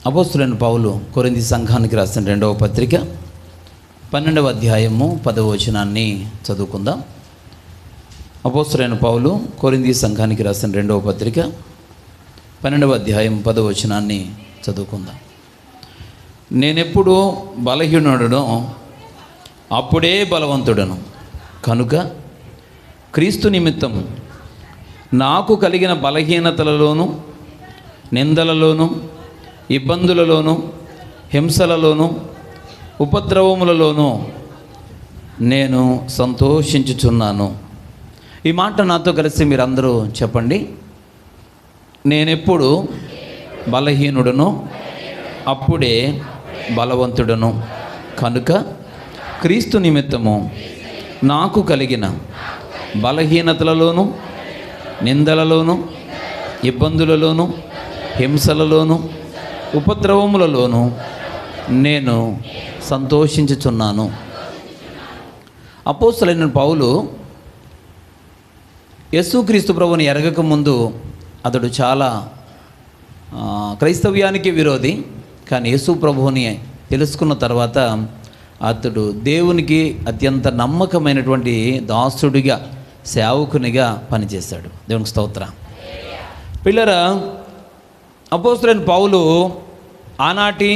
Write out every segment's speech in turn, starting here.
అపోస్తులైన పౌలు కొరింథీ సంఘానికి రాసిన 2వ పత్రిక 12వ అధ్యాయము 10వ వచనాన్ని చదువుకుందాం. అపోస్తులైన పౌలు కొరింథీ సంఘానికి రాసిన 2వ పత్రిక 12వ అధ్యాయం 10వ వచనాన్ని చదువుకుందాం. నేనెప్పుడు బలహీనుడనో అప్పుడే బలవంతుడను, కనుక క్రీస్తు నిమిత్తం నాకు కలిగిన బలహీనతలలోను, నిందలలోను, ఇబ్బందులలోను, హింసలలోను, ఉపద్రవములలోనూ నేను సంతోషించుచున్నాను. ఈ మాట నాతో కలిసి మీరందరూ చెప్పండి. నేనెప్పుడు బలహీనుడను అప్పుడే బలవంతుడను, కనుక క్రీస్తు నిమిత్తము నాకు కలిగిన బలహీనతలలోను, నిందలలోను, ఇబ్బందులలోను, హింసలలోను, ఉపద్రవములలోను నేను సంతోషించుచున్నాను. అపోస్తలుడైన పౌలు యేసుక్రీస్తు ప్రభువుని ఎరగక ముందు అతడు చాలా క్రైస్తవ్యానికి విరోధి. కానీ యేసు ప్రభువుని తెలుసుకున్న తర్వాత అతడు దేవునికి అత్యంత నమ్మకమైనటువంటి దాసుడిగా, సేవకునిగా పనిచేశాడు. దేవునికి స్తోత్రం. పిల్లరా, అపోస్తలుడైన పౌలు ఆనాటి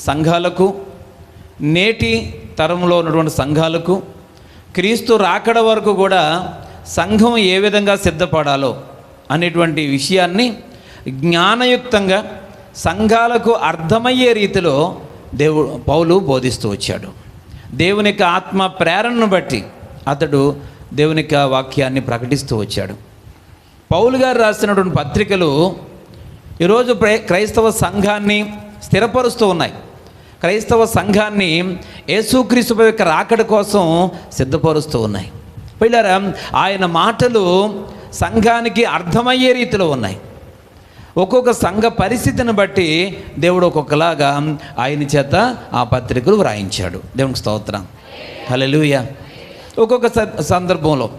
సంఘాలకు, నేటి తరంలో ఉన్నటువంటి సంఘాలకు, క్రీస్తు రాకడ వరకు కూడా సంఘం ఏ విధంగా సిద్ధపడాలో అనేటువంటి విషయాన్ని జ్ఞానయుక్తంగా సంఘాలకు అర్థమయ్యే రీతిలో పౌలు బోధిస్తూ వచ్చాడు. దేవుని యొక్క ఆత్మ ప్రేరణను బట్టి అతడు దేవుని యొక్క వాక్యాన్ని ప్రకటిస్తూ వచ్చాడు. పౌలు గారు రాసినటువంటి పత్రికలు ఈరోజు క్రైస్తవ సంఘాన్ని స్థిరపరుస్తూ ఉన్నాయి. క్రైస్తవ సంఘాన్ని యేసుక్రీస్తు యొక్క రాకడ కోసం సిద్ధపరుస్తూ ఉన్నాయి. పిల్లరా, ఆయన మాటలు సంఘానికి అర్థమయ్యే రీతిలో ఉన్నాయి. ఒక్కొక్క సంఘ పరిస్థితిని బట్టి దేవుడు ఒక్కొక్కలాగా ఆయన చేత ఆ పత్రికలు వ్రాయించాడు. దేవునికి స్తోత్రం, హల్లెలూయా. ఒక్కొక్క సందర్భంలో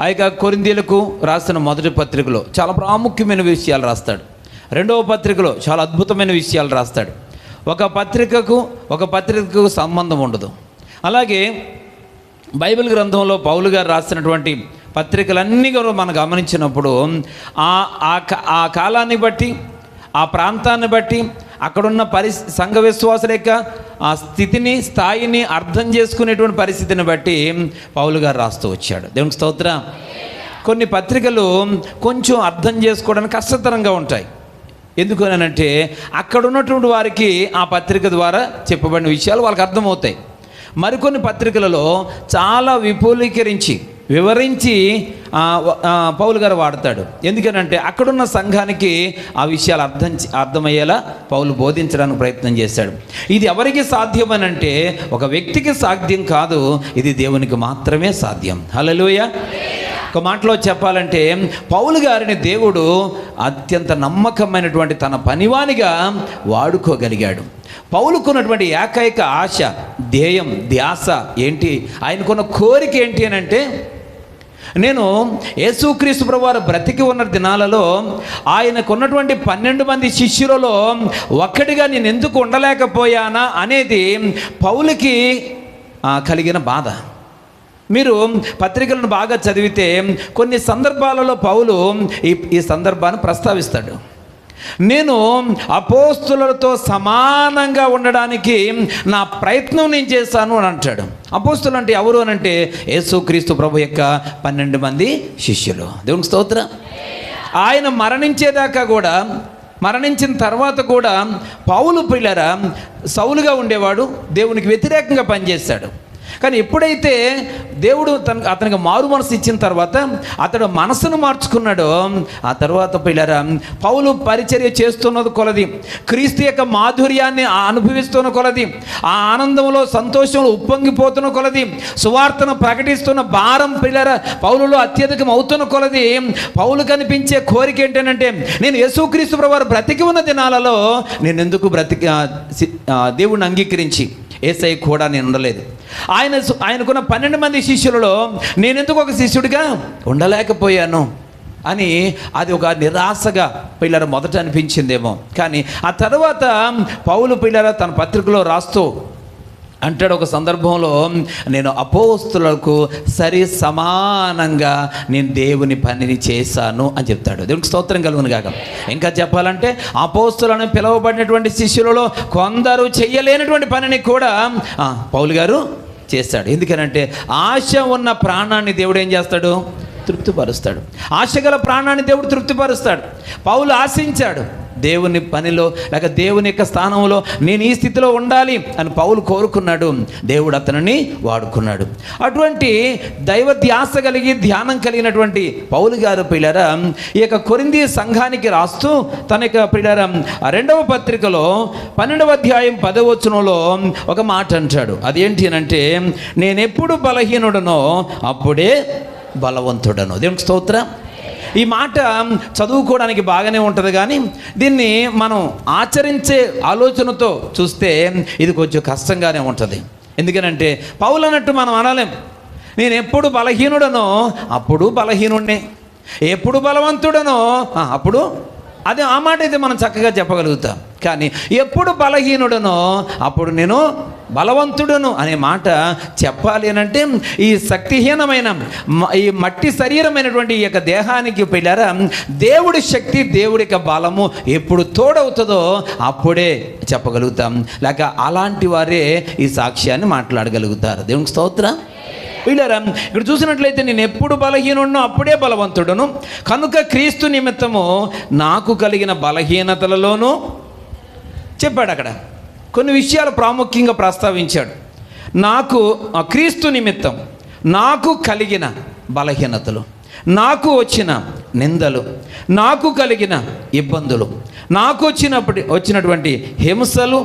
ఆ యొక్క కొరింథీలకు రాసిన మొదటి పత్రికలో చాలా ప్రాముఖ్యమైన విషయాలు రాస్తాడు. 2వ పత్రికలో చాలా అద్భుతమైన విషయాలు రాస్తాడు. ఒక పత్రికకు సంబంధం ఉండదు. అలాగే బైబిల్ గ్రంథంలో పౌలు గారు రాసినటువంటి పత్రికలన్నీ కూడా మనం గమనించినప్పుడు ఆ కాలాన్ని బట్టి, ఆ ప్రాంతాన్ని బట్టి, అక్కడున్న సంఘ విశ్వాసుల యొక్క ఆ స్థితిని, స్థాయిని అర్థం చేసుకునేటువంటి పరిస్థితిని బట్టి పౌలు గారు రాస్తూ వచ్చాడు. దేవునికి స్తోత్రం. కొన్ని పత్రికలు కొంచెం అర్థం చేసుకోవడానికి కష్టతరంగా ఉంటాయి. ఎందుకు అనంటే అక్కడ ఉన్నటువంటి వారికి ఆ పత్రిక ద్వారా చెప్పబడిన విషయాలు వాళ్ళకి అర్థమవుతాయి. మరికొన్ని పత్రికలలో చాలా వివరించి పౌలు గారు వాడతాడు. ఎందుకనంటే అక్కడున్న సంఘానికి ఆ విషయాలు అర్థమయ్యేలా పౌలు బోధించడానికి ప్రయత్నం చేశాడు. ఇది ఎవరికి సాధ్యమనంటే ఒక వ్యక్తికి సాధ్యం కాదు, ఇది దేవునికి మాత్రమే సాధ్యం. హల్లెలూయా. ఒక మాటలో చెప్పాలంటే పౌలు గారిని దేవుడు అత్యంత నమ్మకమైనటువంటి తన పనివానిగా వాడుకోగలిగాడు. పౌలుకున్నటువంటి ఏకైక ఆశ, ధ్యేయం, ధ్యాస ఏంటి? ఆయనకున్న కోరిక ఏంటి అని అంటే, నేను యేసుక్రీస్తు ప్రభువారు బ్రతికి ఉన్న దినాలలో ఆయనకున్నటువంటి 12 మంది శిష్యులలో ఒక్కడిగా నేను ఎందుకు ఉండలేకపోయానా అనేది పౌలుకి కలిగిన బాధ. మీరు పత్రికలను బాగా చదివితే కొన్ని సందర్భాలలో పౌలు ఈ సందర్భాన్ని ప్రస్తావిస్తాడు. నేను అపోస్తులతో సమానంగా ఉండడానికి నా ప్రయత్నం నేను చేశాను అని అంటాడు. అపోస్తులు అంటే ఎవరు అని అంటే యేసుక్రీస్తు ప్రభు యొక్క 12 మంది శిష్యులు. దేవునికి స్తోత్రం. ఆయన మరణించిన తర్వాత కూడా పౌలు పిల్లరా సౌలుగా ఉండేవాడు, దేవునికి వ్యతిరేకంగా పనిచేశాడు. కానీ ఎప్పుడైతే దేవుడు అతనికి మారు మనసు ఇచ్చిన తర్వాత అతడు మనసును మార్చుకున్నాడో, ఆ తర్వాత పిల్లరా పౌలు పరిచర్య చేస్తున్నది కొలది, క్రీస్తు యొక్క మాధుర్యాన్ని అనుభవిస్తున్న కొలది, ఆ ఆనందంలో, సంతోషంలో ఉప్పొంగిపోతున్న కొలది, సువార్తను ప్రకటిస్తున్న భారం పిల్లరా పౌలులో అత్యధికం అవుతున్న కొలది పౌలు కనిపించే కోరిక ఏంటంటే, నేను యేసుక్రీస్తు ప్రభువారు బ్రతికి ఉన్న దినాలలో నేను ఎందుకు దేవుణ్ణి అంగీకరించి యేసయ్య కూడా నేను ఉండలేదు. ఆయనకున్న 12 మంది శిష్యులలో నేనెందుకు ఒక శిష్యుడిగా ఉండలేకపోయాను? అని అది ఒక నిరాశగా పిల్లల మొదట అనిపించిందేమో. కానీ ఆ తర్వాత పౌలు పిల్లల తన పత్రికలో రాస్తూ అంటాడు, ఒక సందర్భంలో నేను అపోస్తులకు సరి సమానంగా నేను దేవుని పనిని చేశాను అని చెప్తాడు. దేవునికి స్తోత్రం కలుగును గాక. ఇంకా చెప్పాలంటే అపోస్తులను పిలువబడినటువంటి శిష్యులలో కొందరు చెయ్యలేనటువంటి పనిని కూడా పౌలు గారు చేస్తాడు. ఎందుకనంటే ఆశ ఉన్న ప్రాణాన్ని దేవుడు ఏం చేస్తాడు? తృప్తిపరుస్తాడు. ఆశ గల ప్రాణాన్ని దేవుడు తృప్తిపరుస్తాడు. పౌలు ఆశించాడు దేవుని పనిలో, లేక దేవుని యొక్క స్థానంలో నేను ఈ స్థితిలో ఉండాలి అని పౌలు కోరుకున్నాడు. దేవుడు అతనిని వాడుకున్నాడు. అటువంటి దైవ ధ్యాస కలిగి ధ్యానం కలిగినటువంటి పౌలు గారు పిల్లరా ఈ యొక్క కొరింథీ సంఘానికి రాస్తూ తన యొక్క పిల్లరా 2వ పత్రికలో 12వ అధ్యాయం 10వ వచనంలో ఒక మాట అంటాడు. అదేంటి అంటే, నేనెప్పుడు బలహీనుడనో అప్పుడే బలవంతుడను. దేవునికి స్తోత్రం. ఈ మాట చదువుకోవడానికి బాగానే ఉంటుంది, కానీ దీన్ని మనం ఆచరించే ఆలోచనతో చూస్తే ఇది కొంచెం కష్టంగానే ఉంటుంది. ఎందుకనంటే పౌలు అన్నట్టు మనం అనలేం, నేను ఎప్పుడు బలహీనుడనో అప్పుడు బలహీనుడినే, ఎప్పుడు బలవంతుడనో అప్పుడు అదే ఆ మాట అయితే మనం చక్కగా చెప్పగలుగుతాం. కానీ ఎప్పుడు బలహీనుడనో అప్పుడు నేను బలవంతుడను అనే మాట చెప్పాలి అని అంటే ఈ శక్తిహీనమైన ఈ మట్టి శరీరమైనటువంటి ఈ యొక్క దేహానికి పిల్లరా దేవుడి శక్తి, దేవుడి యొక్క బలము ఎప్పుడు తోడవుతుందో అప్పుడే చెప్పగలుగుతాం. లేక అలాంటి వారే ఈ సాక్ష్యాన్ని మాట్లాడగలుగుతారు. దేవునికి స్తోత్రం. వీళ్ళరా ఇక్కడ చూసినట్లయితే నేను ఎప్పుడు బలహీనుడునో అప్పుడే బలవంతుడను, కనుక క్రీస్తు నిమిత్తము నాకు కలిగిన బలహీనతలలోనూ చెప్పాడు. అక్కడ కొన్ని విషయాలు ప్రాముఖ్యంగా ప్రస్తావించాడు. నాకు క్రీస్తు నిమిత్తం నాకు కలిగిన బలహీనతలు, నాకు వచ్చిన నిందలు, నాకు కలిగిన ఇబ్బందులు, నాకు వచ్చినటువంటి హింసలు,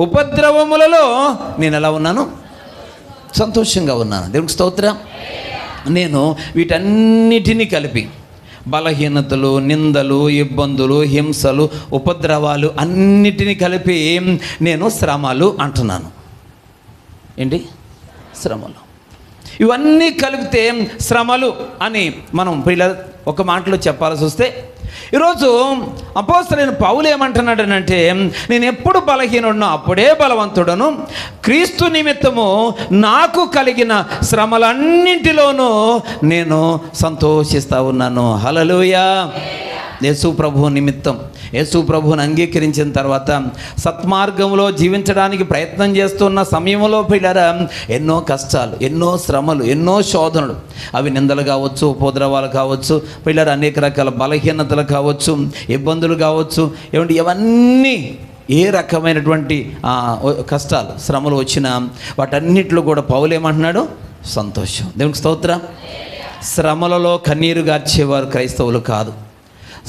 ఉపద్రవములలో నేను ఎలా ఉన్నాను? సంతోషంగా ఉన్నాను. దేవునికి స్తోత్రం. నేను వీటన్నిటినీ కలిపి బలహీనతలు, నిందలు, ఇబ్బందులు, హింసలు, ఉపద్రవాలు అన్నిటినీ కలిపి నేను శ్రమలు అంటున్నాను. ఏంటి? శ్రమలు. ఇవన్నీ కలిపితే శ్రమలు అని మనం ఒక మాటలో చెప్పాల్సి వస్తే, ఈరోజు అపోస్తలుడైన పౌలు ఏమంటున్నాడనంటే, నేను ఎప్పుడు బలహీనుడునో అప్పుడే బలవంతుడను, క్రీస్తు నిమిత్తము నాకు కలిగిన శ్రమలన్నింటిలోనూ నేను సంతోషిస్తూ ఉన్నాను. హల్లెలూయా. యేసు ప్రభువు నిమిత్తం, యేసు ప్రభువుని అంగీకరించిన తర్వాత సత్మార్గంలో జీవించడానికి ప్రయత్నం చేస్తున్న సమయంలో పిల్లరా ఎన్నో కష్టాలు, ఎన్నో శ్రమలు, ఎన్నో శోధనలు, అవి నిందలు కావచ్చు, ఉపద్రవాలు కావచ్చు, పిల్లలు అనేక రకాల బలహీనతలు కావచ్చు, ఇబ్బందులు కావచ్చు, ఏమంటే ఇవన్నీ ఏ రకమైనటువంటి కష్టాలు, శ్రమలు వచ్చినా వాటన్నిటిలో కూడా పౌలు ఏమంటున్నాడు? సంతోషం. దేవునికి స్తోత్రం. శ్రమలలో కన్నీరు గార్చేవారు క్రైస్తవులు కాదు.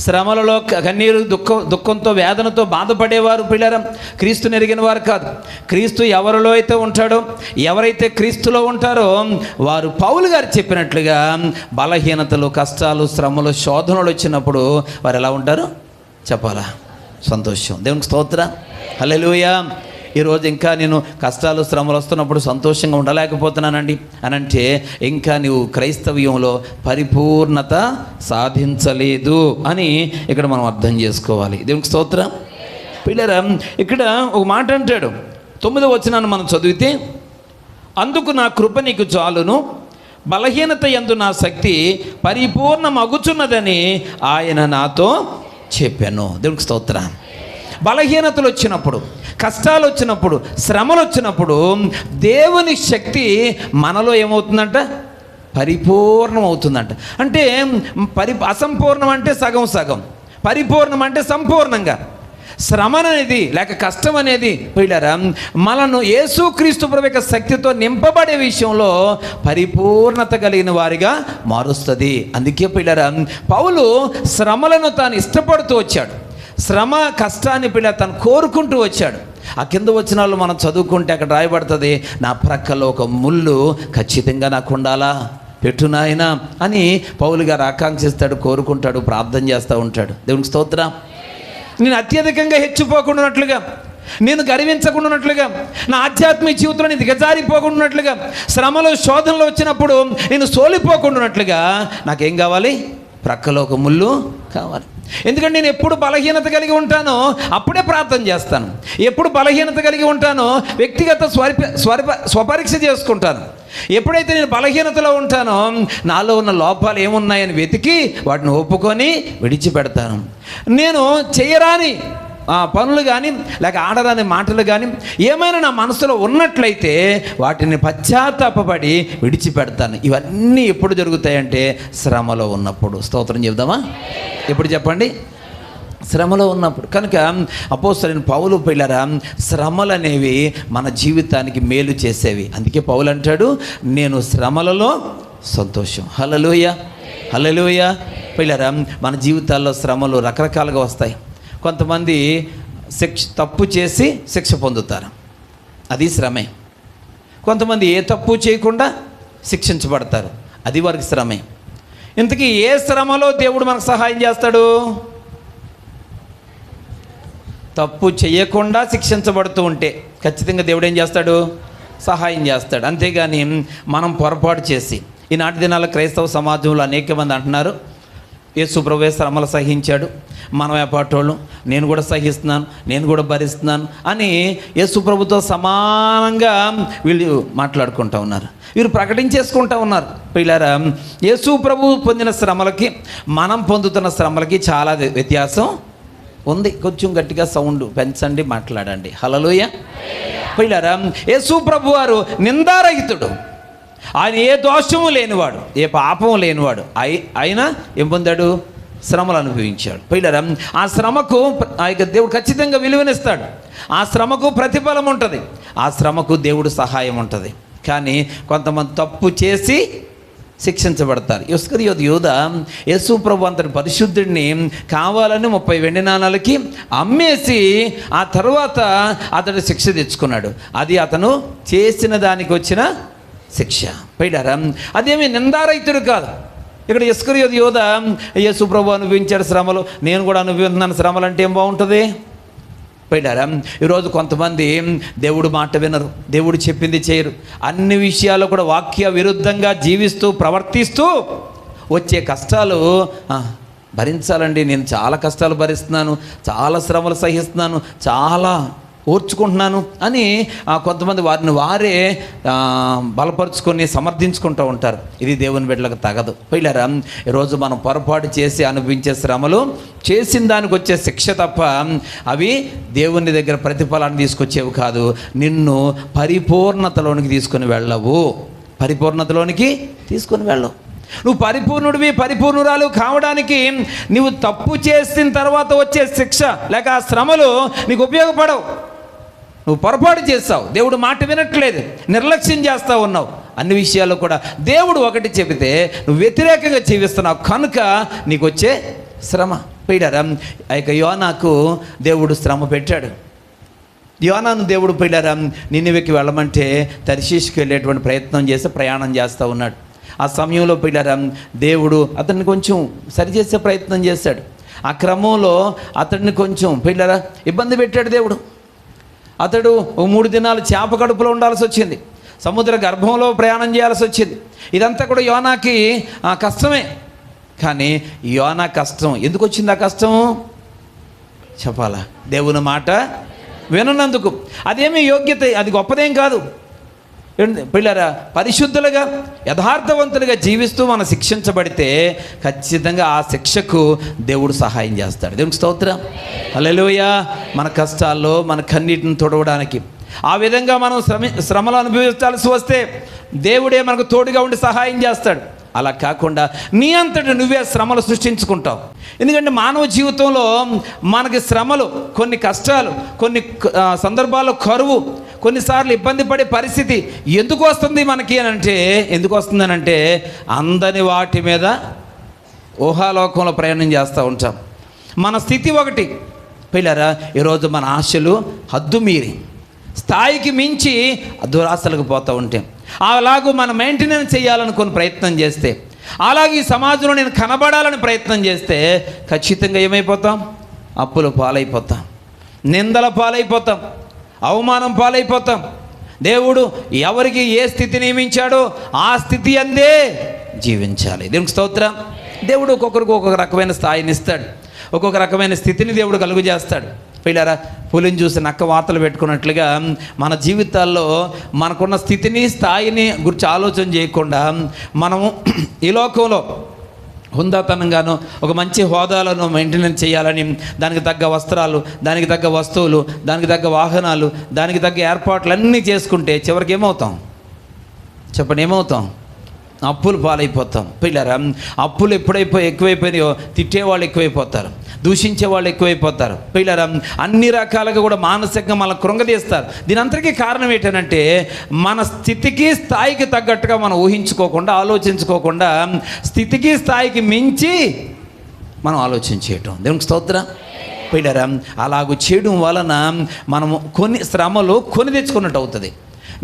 శ్రమలలో కన్నీరు దుఃఖంతో వేదనతో బాధపడేవారు పిల్లరా క్రీస్తుని ఎరిగిన వారు కాదు. క్రీస్తు ఎవరిలో అయితే ఉంటాడో, ఎవరైతే క్రీస్తులో ఉంటారో వారు పౌలు గారు చెప్పినట్లుగా బలహీనతలు, కష్టాలు, శ్రమలు, శోధనలు వచ్చినప్పుడు వారు ఎలా ఉంటారు చెప్పాలా? సంతోషం. దేవునికి స్తోత్రం. హల్లెలూయా. ఈరోజు ఇంకా నేను కష్టాలు, శ్రమలు వస్తున్నప్పుడు సంతోషంగా ఉండలేకపోతున్నానండి అని అంటే ఇంకా నీవు క్రైస్తవ్యంలో పరిపూర్ణత సాధించలేదు అని ఇక్కడ మనం అర్థం చేసుకోవాలి. దేవునికి స్తోత్రం. పిల్లరా ఇక్కడ ఒక మాట అంటాడు, 9వ వచనాన్ని మనం చదివితే, అందుకు నా కృప నీకు చాలును, బలహీనత యందు నా శక్తి పరిపూర్ణమగుచున్నదని ఆయన నాతో చెప్పాను. దేవునికి స్తోత్రం. బలహీనతలు వచ్చినప్పుడు, కష్టాలు వచ్చినప్పుడు, శ్రమలు వచ్చినప్పుడు దేవుని శక్తి మనలో ఏమవుతుందంట? పరిపూర్ణం అవుతుందంట. అంటే అసంపూర్ణం అంటే సగం సగం, పరిపూర్ణం అంటే సంపూర్ణంగా. శ్రమ అనేది లేక కష్టం అనేది పిల్లరా మనను యేసుక్రీస్తు ప్రభు యొక్క శక్తితో నింపబడే విషయంలో పరిపూర్ణత కలిగిన వారిగా మారుస్తుంది. అందుకే పిల్లరా పౌలు శ్రమలను తాను ఇష్టపడుతూ వచ్చాడు. శ్రమ కష్టాన్ని తను కోరుకుంటూ వచ్చాడు. ఆ కింద వచనాలు మనం చదువుకుంటే అక్కడ రాయబడుతుంది, నా ప్రక్కలో ఒక ముళ్ళు ఖచ్చితంగా నాకు ఉండాలా, పెట్టునాయన అని పౌలు గారు ఆకాంక్షిస్తాడు, కోరుకుంటాడు, ప్రార్థన చేస్తూ ఉంటాడు. దేవునికి స్తోత్రం. నేను అత్యధికంగా హెచ్చిపోకుండానట్లుగా, నేను గర్వించకుండానట్లుగా, నా ఆధ్యాత్మిక జీవితంలో నేను దిగజారిపోకుండానట్లుగా, శ్రమలు శోధనలు వచ్చినప్పుడు నేను సోలిపోకుండానట్లుగా నాకేం కావాలి? ప్రక్కలో ఒక ముళ్ళు కావాలి. ఎందుకంటే నేను ఎప్పుడు బలహీనత కలిగి ఉంటానో అప్పుడే ప్రార్థన చేస్తాను. ఎప్పుడు బలహీనత కలిగి ఉంటానో వ్యక్తిగత స్వపరీక్ష చేసుకుంటాను. ఎప్పుడైతే నేను బలహీనతలో ఉంటానో నాలో ఉన్న లోపాలు ఏమున్నాయని వెతికి వాటిని ఒప్పుకొని విడిచిపెడతాను. నేను చేయరాని పనులు కానీ లేక ఆడరాని మాటలు కానీ ఏమైనా నా మనసులో ఉన్నట్లయితే వాటిని పశ్చాత్తాపపడి విడిచిపెడతాను. ఇవన్నీ ఎప్పుడు జరుగుతాయంటే శ్రమలో ఉన్నప్పుడు. స్తోత్రం చెప్దామా? ఎప్పుడు చెప్పండి? శ్రమలో ఉన్నప్పుడు. కనుక అపోస్తలుడైన పౌలు పిల్లరా, శ్రమలు అనేవి మన జీవితానికి మేలు చేసేవి. అందుకే పౌలు అంటాడు, నేను శ్రమలలో సంతోషం. హల్లెలూయా, హల్లెలూయా. పిల్లరా, మన జీవితాల్లో శ్రమలు రకరకాలుగా వస్తాయి. కొంతమంది తప్పు చేసి శిక్ష పొందుతారు, అది శ్రమే. కొంతమంది ఏ తప్పు చేయకుండా శిక్షించబడతారు, అది వారికి శ్రమే. ఇంతకీ ఏ శ్రమలో దేవుడు మనకు సహాయం చేస్తాడు? తప్పు చేయకుండా శిక్షించబడుతూ ఉంటే ఖచ్చితంగా దేవుడు ఏం చేస్తాడు? సహాయం చేస్తాడు. అంతేగాని మనం పొరపాటు చేసి, ఈనాటి దినాల క్రైస్తవ సమాజంలో అనేక మంది అంటున్నారు, యేసు ప్రభువే శ్రమలు సహించాడు, మనం ఏపాటోళ్ళు, నేను కూడా సహిస్తున్నాను, నేను కూడా భరిస్తున్నాను అని యేసు ప్రభుతో సమానంగా వీళ్ళు మాట్లాడుకుంటూ ఉన్నారు, వీరు ప్రకటించేసుకుంటూ ఉన్నారు. పిల్లరా, యేసు ప్రభు పొందిన శ్రమలకి మనం పొందుతున్న శ్రమలకి చాలా వ్యత్యాసం ఉంది. కొంచెం గట్టిగా సౌండ్ పెంచండి, మాట్లాడండి. హల్లెలూయా. పిల్లరా, యేసు ప్రభు వారు నిందారహితుడు, ఆయన ఏ దోషము లేనివాడు, ఏ పాపము లేనివాడు. అయినా ఏం పొందాడు? శ్రమలు అనుభవించాడు. పిల్లరా, ఆ శ్రమకు ఆ యొక్క దేవుడు ఖచ్చితంగా విలువనిస్తాడు. ఆ శ్రమకు ప్రతిఫలం ఉంటుంది, ఆ శ్రమకు దేవుడు సహాయం ఉంటుంది. కానీ కొంతమంది తప్పు చేసి శిక్షించబడతారు. ఇస్కరియోతు యూదా యేసు ప్రభు అంతటి పరిశుద్ధుడిని కావాలని 30 వెండి నాణాలకి అమ్మేసి ఆ తర్వాత అతడు శిక్ష తెచ్చుకున్నాడు. అది అతను చేసిన దానికి వచ్చిన శిక్ష. పిల్లరా, అదేమీ నిందారహితుడు కాదు. ఇక్కడ ఇస్కరియోతు యూదా యేసు ప్రభు అనుభవించాడు శ్రమలు, నేను కూడా అనుభవిస్తున్నాను శ్రమలు అంటే ఏం బాగుంటుంది? పిల్లరా, ఈరోజు కొంతమంది దేవుడు మాట వినరు, దేవుడు చెప్పింది చేయరు, అన్ని విషయాల్లో కూడా వాక్య విరుద్ధంగా జీవిస్తూ ప్రవర్తిస్తూ వచ్చే కష్టాలు భరించాలండి. నేను చాలా కష్టాలు భరిస్తున్నాను, చాలా శ్రమలు సహిస్తున్నాను, చాలా ఓర్చుకుంటున్నాను అని కొంతమంది వారిని వారే బలపరుచుకొని సమర్థించుకుంటూ ఉంటారు. ఇది దేవుని బిడ్డలకు తగదు. పిల్లరా, ఈరోజు మనం పొరపాటు చేసి అనుభవించే శ్రమలు చేసిన దానికి వచ్చే శిక్ష తప్ప అవి దేవుని దగ్గర ప్రతిఫలాన్ని తీసుకొచ్చేవి కాదు. నిన్ను పరిపూర్ణతలోనికి తీసుకొని వెళ్ళవు, పరిపూర్ణతలోనికి తీసుకొని వెళ్ళవు. నువ్వు పరిపూర్ణుడివి, పరిపూర్ణురాలు కావడానికి నువ్వు తప్పు చేసిన తర్వాత వచ్చే శిక్ష లేక ఆ శ్రమలు నీకు ఉపయోగపడవు. నువ్వు పొరపాటు చేస్తావు, దేవుడు మాట వినట్లేదు, నిర్లక్ష్యం చేస్తూ ఉన్నావు. అన్ని విషయాల్లో కూడా దేవుడు ఒకటి చెబితే నువ్వు వ్యతిరేకంగా జీవిస్తున్నావు, కనుక నీకు వచ్చే శ్రమ. పిల్లరా, ఆ యొక్క యోనాకు దేవుడు శ్రమ పెట్టాడు. యోనాను దేవుడు పిల్లరా నినివేకి వెళ్ళమంటే తర్షీషుకి వెళ్ళేటువంటి ప్రయత్నం చేసి ప్రయాణం చేస్తూ ఉన్నాడు. ఆ సమయంలో పిల్లరా దేవుడు అతన్ని కొంచెం సరిచేసే ప్రయత్నం చేశాడు. ఆ క్రమంలో అతడిని కొంచెం పిల్లరా ఇబ్బంది పెట్టాడు దేవుడు. అతడు 3 దినాలు చేప కడుపులో ఉండాల్సి వచ్చింది, సముద్ర గర్భంలో ప్రయాణం చేయాల్సి వచ్చింది. ఇదంతా కూడా యోనాకి కష్టమే. కానీ యోనా కష్టం ఎందుకు వచ్చింది? ఆ కష్టం చెప్పాలా? దేవుని మాట విననందుకు. అదేమీ యోగ్యత, అది గొప్పదేం కాదు. పిల్లరా, పరిశుద్ధులుగా యథార్థవంతులుగా జీవిస్తూ మనం శిక్షించబడితే ఖచ్చితంగా ఆ శిక్షకు దేవుడు సహాయం చేస్తాడు. దేవునికి స్తోత్రం, హల్లెలూయా. మన కష్టాల్లో మన కన్నీటిని తుడవడానికి ఆ విధంగా మనం శ్రమలు అనుభవించాల్సి వస్తే దేవుడే మనకు తోడుగా ఉండి సహాయం చేస్తాడు. అలా కాకుండా నీ అంతటి నువ్వే శ్రమలు సృష్టించుకుంటావు. ఎందుకంటే మానవ జీవితంలో మనకి శ్రమలు, కొన్ని కష్టాలు, కొన్ని సందర్భాల్లో కరువు, కొన్నిసార్లు ఇబ్బంది పడే పరిస్థితి ఎందుకు వస్తుంది మనకి అని అంటే, ఎందుకు వస్తుందనంటే అందని వాటి మీద ఊహాలోకంలో ప్రయాణం చేస్తూ ఉంటాం. మన స్థితి ఒకటి. పిల్లరా, ఈరోజు మన ఆశలు హద్దు మీరి స్థాయికి మించి దురాశలకు పోతూ ఉంటాం. అలాగూ మనం మెయింటెనెన్స్ చేయాలనుకుని ప్రయత్నం చేస్తే, అలాగే ఈ సమాజంలో నేను కనబడాలని ప్రయత్నం చేస్తే ఖచ్చితంగా ఏమైపోతాం? అప్పుల పాలైపోతాం, నిందల పాలైపోతాం, అవమానం పాలైపోతాం. దేవుడు ఎవరికి ఏ స్థితి నియమించాడో ఆ స్థితి అందే జీవించాలి. దేవునికి స్తోత్రం, దేవుడు ఒక్కొక్కరికి ఒక్కొక్క రకమైన స్థాయిని ఇస్తాడు, ఒక్కొక్క రకమైన స్థితిని దేవుడు కలుగు చేస్తాడు. పిల్లరా, పులిని చూసి నక్క వాతలు పెట్టుకున్నట్లుగా మన జీవితాల్లో మనకున్న స్థితిని స్థాయిని గురించి ఆలోచన చేయకుండా మనము ఈ లోకంలో హుందాతనంగాను ఒక మంచి హోదాలను మెయింటెనెన్స్ చేయాలని దానికి తగ్గ వస్త్రాలు, దానికి తగ్గ వస్తువులు, దానికి తగ్గ వాహనాలు, దానికి తగ్గ ఏర్పాట్లు అన్నీ చేసుకుంటే చివరికి ఏమవుతాం చెప్పండి? ఏమవుతాం? అప్పులు పాలైపోతాం. పిల్లరా, అప్పులు ఎక్కువైపోయినాయో తిట్టేవాళ్ళు ఎక్కువైపోతారు, దూషించే వాళ్ళు ఎక్కువైపోతారు. పిల్లరా, అన్ని రకాలుగా కూడా మానసికంగా మనం కృంగదీస్తారు. దీని అంతటికీ కారణం ఏంటంటే మన స్థితికి స్థాయికి తగ్గట్టుగా మనం ఊహించుకోకుండా, ఆలోచించుకోకుండా స్థితికి స్థాయికి మించి మనం ఆలోచించేయటం. దేవునికి స్తోత్రం. పిల్లరా, అలాగూ చేయడం వలన మనము కొన్ని శ్రమలు కొని తెచ్చుకున్నట్టు అవుతుంది,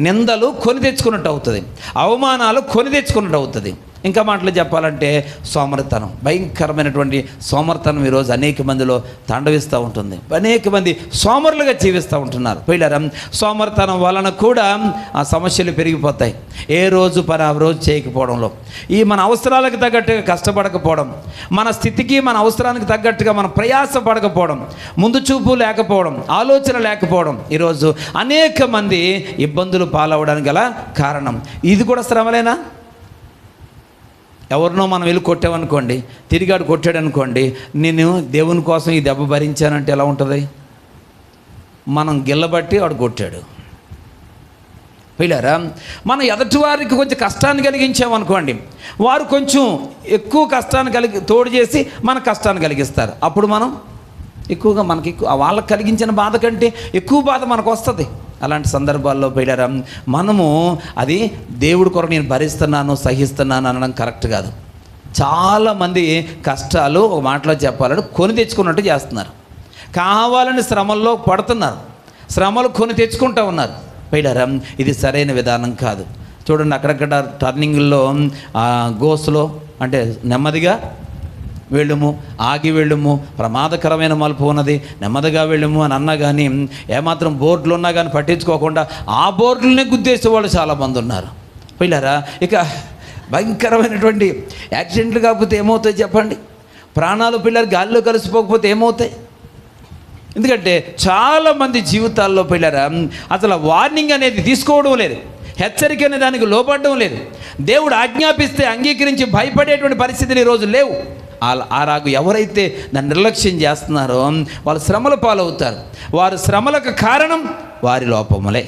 నిందలు కొని తెచ్చుకున్నట్టు అవుతుంది, అవమానాలు కొని తెచ్చుకున్నట్టు అవుతుంది. ఇంకా మాటలు చెప్పాలంటే సోమరితనం, భయంకరమైనటువంటి సోమరితనం ఈరోజు అనేక మందిలో తాండవిస్తూ ఉంటుంది. అనేక మంది సోమరులుగా జీవిస్తూ ఉంటున్నారు. పిల్లరా, సోమరితనం వలన కూడా ఆ సమస్యలు పెరిగిపోతాయి. ఏ రోజు పని ఆ రోజు చేయకపోవడంలో, ఈ మన అవసరాలకు తగ్గట్టుగా కష్టపడకపోవడం, మన స్థితికి మన అవసరానికి తగ్గట్టుగా మనం ప్రయాస పడకపోవడం, ముందు చూపు లేకపోవడం, ఆలోచన లేకపోవడం ఈరోజు అనేక మంది ఇబ్బందులు పాలవడానికి గల కారణం. ఇది కూడా శ్రమలేనా? ఎవరినో మనం వెళ్ళి కొట్టామనుకోండి, తిరిగాడు కొట్టాడు అనుకోండి, నేను దేవుని కోసం ఈ దెబ్బ భరించానంటే ఎలా ఉంటుంది? మనం గిల్లబట్టి వాడు కొట్టాడు. పిల్లరా, మనం ఎదుటి వారికి కొంచెం కష్టాన్ని కలిగించామనుకోండి, వారు కొంచెం ఎక్కువ కష్టాన్ని తోడు చేసి మన కష్టాన్ని కలిగిస్తారు. అప్పుడు మనం ఎక్కువగా వాళ్ళకి కలిగించిన బాధ కంటే ఎక్కువ బాధ మనకు వస్తుంది. అలాంటి సందర్భాల్లో పిల్లరా, మనము అది దేవుడి కొరకు నేను భరిస్తున్నాను, సహిస్తున్నాను అనడం కరెక్ట్ కాదు. చాలామంది కష్టాలు ఒక మాటలో చెప్పాలంటే కొని తెచ్చుకున్నట్టు చేస్తున్నారు. కావాలని శ్రమల్లో పడుతున్నారు, శ్రమలు కొని తెచ్చుకుంటూ ఉన్నారు. పిల్లరా, ఇది సరైన విధానం కాదు. చూడండి, అక్కడక్కడ టర్నింగ్లో గోస్లో అంటే నెమ్మదిగా వెళ్ళుము, ఆగి వెళ్ళుము, ప్రమాదకరమైన మలుపు ఉన్నది, నెమ్మదిగా వెళ్ళుము అని అన్నా కానీ ఏమాత్రం బోర్డులు ఉన్నా కానీ పట్టించుకోకుండా ఆ బోర్డులనే గుద్దేసే వాళ్ళు చాలామంది ఉన్నారు. పిల్లరా, ఇక భయంకరమైనటువంటి యాక్సిడెంట్లు కాకపోతే ఏమవుతాయి చెప్పండి? ప్రాణాలు పిల్లలు గాలిలో కలిసిపోకపోతే ఏమవుతాయి? ఎందుకంటే చాలామంది జీవితాల్లో పిల్లరా అసలు వార్నింగ్ అనేది తీసుకోవడం లేదు, హెచ్చరిక అనే దానికి లోపడడం లేదు. దేవుడు ఆజ్ఞాపిస్తే అంగీకరించి భయపడేటువంటి పరిస్థితులు ఈరోజు లేవు. ఆరాగు ఎవరైతే దాన్ని నిర్లక్ష్యం చేస్తున్నారో వాళ్ళు శ్రమల పాలవుతారు. వారు శ్రమలకు కారణం వారి లోపములే.